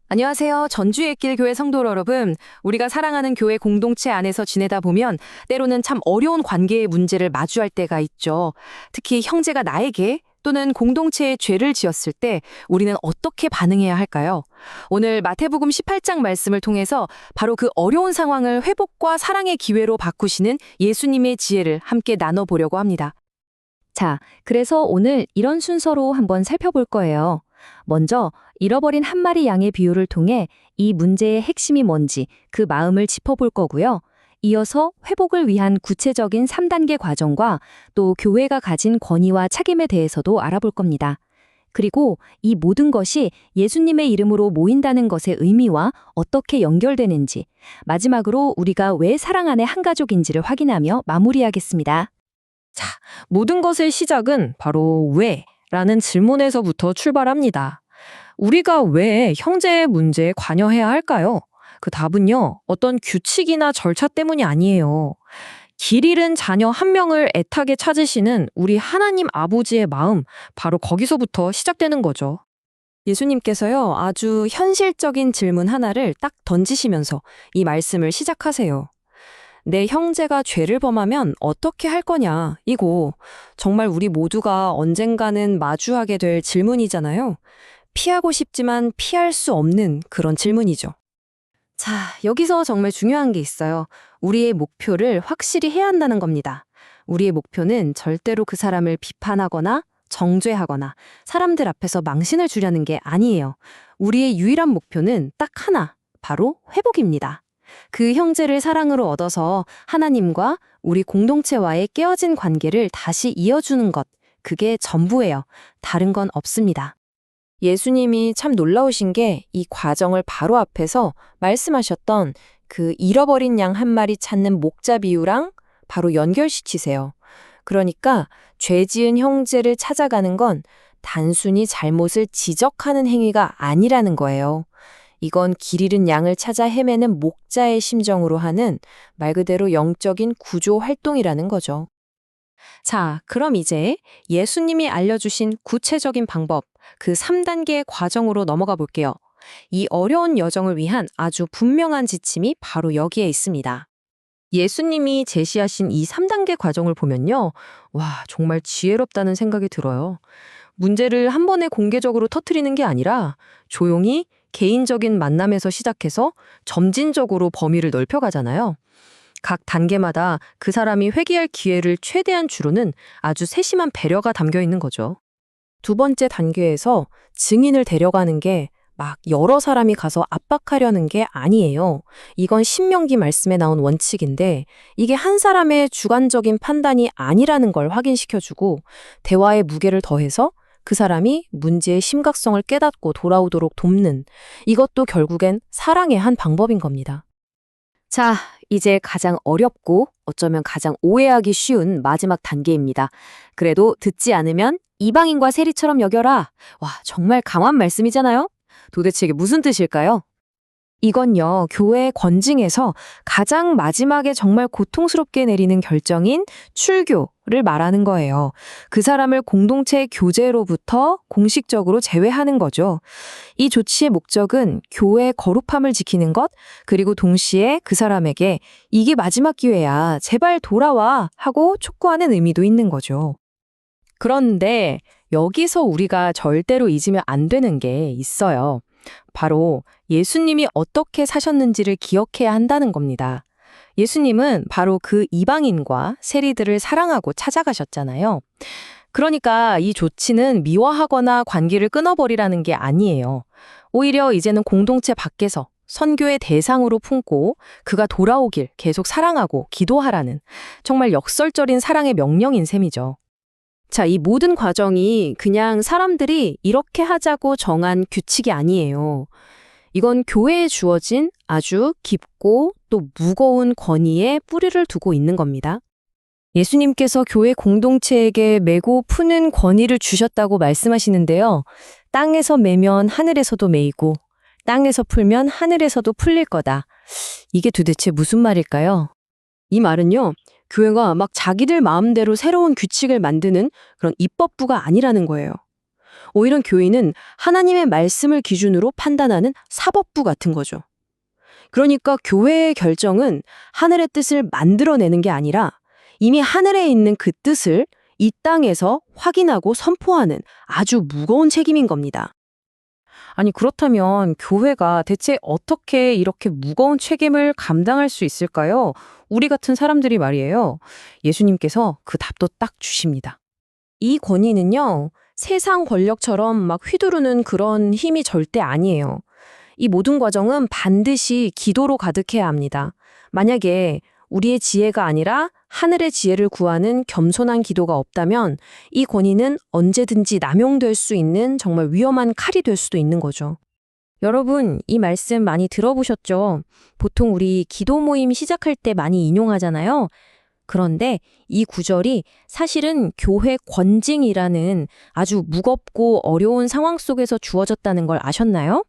안녕하세요. 전주의 길 교회 성도 여러분. 우리가 사랑하는 교회 공동체 안에서 지내다 보면 때로는 참 어려운 관계의 문제를 마주할 때가 있죠. 특히 형제가 나에게 또는 공동체에 죄를 지었을 때 우리는 어떻게 반응해야 할까요? 오늘 마태복음 18장 말씀을 통해서 바로 그 어려운 상황을 회복과 사랑의 기회로 바꾸시는 예수님의 지혜를 함께 나눠보려고 합니다. 자, 그래서 오늘 이런 순서로 한번 살펴볼 거예요. 먼저 잃어버린 한 마리 양의 비유를 통해 이 문제의 핵심이 뭔지 그 마음을 짚어볼 거고요. 이어서 회복을 위한 구체적인 3단계 과정과 또 교회가 가진 권위와 책임에 대해서도 알아볼 겁니다. 그리고 이 모든 것이 예수님의 이름으로 모인다는 것의 의미와 어떻게 연결되는지, 마지막으로 우리가 왜 사랑 안의 한 가족인지를 확인하며 마무리하겠습니다. 모든 것의 시작은 바로 왜? 라는 질문에서부터 출발합니다. 우리가 왜 형제의 문제에 관여해야 할까요? 그 답은요, 어떤 규칙이나 절차 때문이 아니에요. 길 잃은 자녀 한 명을 애타게 찾으시는 우리 하나님 아버지의 마음, 바로 거기서부터 시작되는 거죠. 예수님께서요, 아주 현실적인 질문 하나를 딱 던지시면서 이 말씀을 시작하세요. 내 형제가 죄를 범하면 어떻게 할 거냐? 이거 정말 우리 모두가 언젠가는 마주하게 될 질문이잖아요. 피하고 싶지만 피할 수 없는 그런 질문이죠. 자, 여기서 정말 중요한 게 있어요. 우리의 목표를 확실히 해야 한다는 겁니다. 우리의 목표는 절대로 그 사람을 비판하거나 정죄하거나 사람들 앞에서 망신을 주려는 게 아니에요. 우리의 유일한 목표는 딱 하나, 바로 회복입니다. 그 형제를 사랑으로 얻어서 하나님과 우리 공동체와의 깨어진 관계를 다시 이어주는 것, 그게 전부예요. 다른 건 없습니다. 예수님이 참 놀라우신 게 이 과정을 바로 앞에서 말씀하셨던 그 잃어버린 양 한 마리 찾는 목자 비유랑 바로 연결시키세요. 그러니까 죄 지은 형제를 찾아가는 건 단순히 잘못을 지적하는 행위가 아니라는 거예요. 이건 길 잃은 양을 찾아 헤매는 목자의 심정으로 하는 말 그대로 영적인 구조 활동이라는 거죠. 자, 그럼 이제 예수님이 알려주신 구체적인 방법, 그 3단계의 과정으로 넘어가 볼게요. 이 어려운 여정을 위한 아주 분명한 지침이 바로 여기에 있습니다. 예수님이 제시하신 이 3단계 과정을 보면요. 와, 정말 지혜롭다는 생각이 들어요. 문제를 한 번에 공개적으로 터뜨리는 게 아니라 조용히 개인적인 만남에서 시작해서 점진적으로 범위를 넓혀가잖아요. 각 단계마다 그 사람이 회개할 기회를 최대한 주로는 아주 세심한 배려가 담겨 있는 거죠. 두 번째 단계에서 증인을 데려가는 게 막 여러 사람이 가서 압박하려는 게 아니에요. 이건 신명기 말씀에 나온 원칙인데 이게 한 사람의 주관적인 판단이 아니라는 걸 확인시켜주고 대화의 무게를 더해서 그 사람이 문제의 심각성을 깨닫고 돌아오도록 돕는, 이것도 결국엔 사랑의 한 방법인 겁니다. 자, 이제 가장 어렵고 어쩌면 가장 오해하기 쉬운 마지막 단계입니다. 그래도 듣지 않으면 이방인과 세리처럼 여겨라. 와, 정말 강한 말씀이잖아요? 도대체 이게 무슨 뜻일까요? 이건요, 교회 권징에서 가장 마지막에 정말 고통스럽게 내리는 결정인 출교를 말하는 거예요. 그 사람을 공동체의 교제로부터 공식적으로 제외하는 거죠. 이 조치의 목적은 교회의 거룩함을 지키는 것, 그리고 동시에 그 사람에게 이게 마지막 기회야, 제발 돌아와 하고 촉구하는 의미도 있는 거죠. 그런데 여기서 우리가 절대로 잊으면 안 되는 게 있어요. 바로 예수님이 어떻게 사셨는지를 기억해야 한다는 겁니다. 예수님은 바로 그 이방인과 세리들을 사랑하고 찾아가셨잖아요. 그러니까 이 조치는 미화하거나 관계를 끊어버리라는 게 아니에요. 오히려 이제는 공동체 밖에서 선교의 대상으로 품고 그가 돌아오길 계속 사랑하고 기도하라는 정말 역설적인 사랑의 명령인 셈이죠. 자, 이 모든 과정이 그냥 사람들이 이렇게 하자고 정한 규칙이 아니에요. 이건 교회에 주어진 아주 깊고 또 무거운 권위에 뿌리를 두고 있는 겁니다. 예수님께서 교회 공동체에게 메고 푸는 권위를 주셨다고 말씀하시는데요. 땅에서 매면 하늘에서도 매이고 땅에서 풀면 하늘에서도 풀릴 거다. 이게 도대체 무슨 말일까요? 이 말은요, 교회가 막 자기들 마음대로 새로운 규칙을 만드는 그런 입법부가 아니라는 거예요. 이런 교회는 하나님의 말씀을 기준으로 판단하는 사법부 같은 거죠. 그러니까 교회의 결정은 하늘의 뜻을 만들어내는 게 아니라 이미 하늘에 있는 그 뜻을 이 땅에서 확인하고 선포하는 아주 무거운 책임인 겁니다. 아니, 그렇다면 교회가 대체 어떻게 이렇게 무거운 책임을 감당할 수 있을까요? 우리 같은 사람들이 말이에요. 예수님께서 그 답도 딱 주십니다. 이 권위는요, 세상 권력처럼 막 휘두르는 그런 힘이 절대 아니에요. 이 모든 과정은 반드시 기도로 가득해야 합니다. 만약에 우리의 지혜가 아니라 하늘의 지혜를 구하는 겸손한 기도가 없다면 이 권위는 언제든지 남용될 수 있는 정말 위험한 칼이 될 수도 있는 거죠. 여러분, 이 말씀 많이 들어보셨죠? 보통 우리 기도 모임 시작할 때 많이 인용하잖아요. 그런데 이 구절이 사실은 교회 권징이라는 아주 무겁고 어려운 상황 속에서 주어졌다는 걸 아셨나요?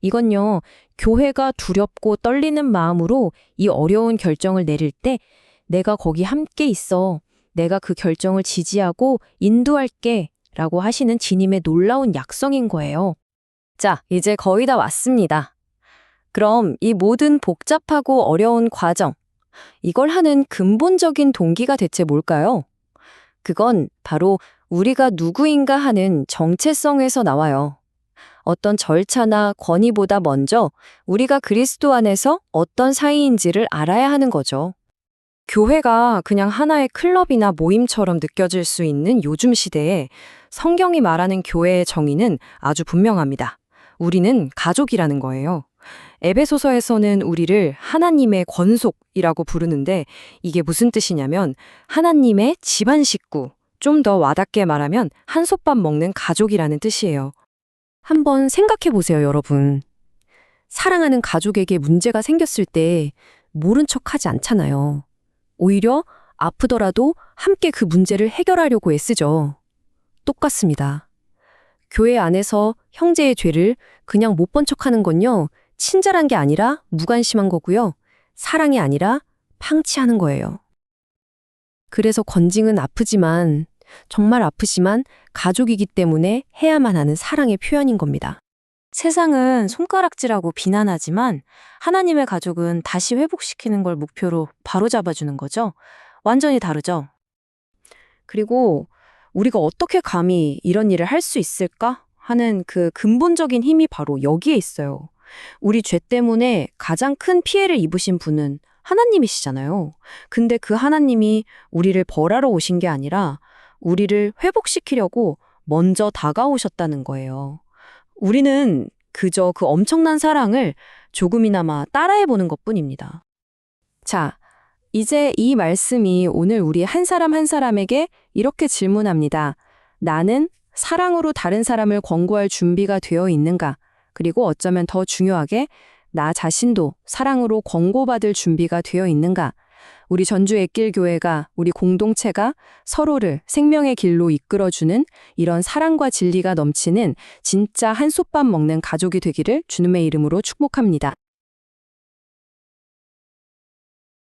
이건요, 교회가 두렵고 떨리는 마음으로 이 어려운 결정을 내릴 때 내가 거기 함께 있어. 내가 그 결정을 지지하고 인도할게. 라고 하시는 주님의 놀라운 약성인 거예요. 자, 이제 거의 다 왔습니다. 그럼 이 모든 복잡하고 어려운 과정, 이걸 하는 근본적인 동기가 대체 뭘까요? 그건 바로 우리가 누구인가 하는 정체성에서 나와요. 어떤 절차나 권위보다 먼저 우리가 그리스도 안에서 어떤 사이인지를 알아야 하는 거죠. 교회가 그냥 하나의 클럽이나 모임처럼 느껴질 수 있는 요즘 시대에 성경이 말하는 교회의 정의는 아주 분명합니다. 우리는 가족이라는 거예요. 에베소서에서는 우리를 하나님의 권속이라고 부르는데 이게 무슨 뜻이냐면 하나님의 집안 식구, 좀 더 와닿게 말하면 한솥밥 먹는 가족이라는 뜻이에요. 한번 생각해 보세요, 여러분. 사랑하는 가족에게 문제가 생겼을 때 모른 척하지 않잖아요. 오히려 아프더라도 함께 그 문제를 해결하려고 애쓰죠. 똑같습니다. 교회 안에서 형제의 죄를 그냥 못 본 척하는 건요, 친절한 게 아니라 무관심한 거고요. 사랑이 아니라 팡치하는 거예요. 그래서 권징은 아프지만, 정말 아프지만 가족이기 때문에 해야만 하는 사랑의 표현인 겁니다. 세상은 손가락질하고 비난하지만 하나님의 가족은 다시 회복시키는 걸 목표로 바로잡아주는 거죠. 완전히 다르죠. 그리고 우리가 어떻게 감히 이런 일을 할 수 있을까 하는 그 근본적인 힘이 바로 여기에 있어요. 우리 죄 때문에 가장 큰 피해를 입으신 분은 하나님이시잖아요. 근데 그 하나님이 우리를 벌하러 오신 게 아니라 우리를 회복시키려고 먼저 다가오셨다는 거예요. 우리는 그저 그 엄청난 사랑을 조금이나마 따라해보는 것뿐입니다. 자, 이제 이 말씀이 오늘 우리 한 사람 한 사람에게 이렇게 질문합니다. 나는 사랑으로 다른 사람을 권고할 준비가 되어 있는가? 그리고 어쩌면 더 중요하게 나 자신도 사랑으로 권고받을 준비가 되어 있는가? 우리 전주 애길교회가, 우리 공동체가 서로를 생명의 길로 이끌어주는 이런 사랑과 진리가 넘치는 진짜 한솥밥 먹는 가족이 되기를 주님의 이름으로 축복합니다.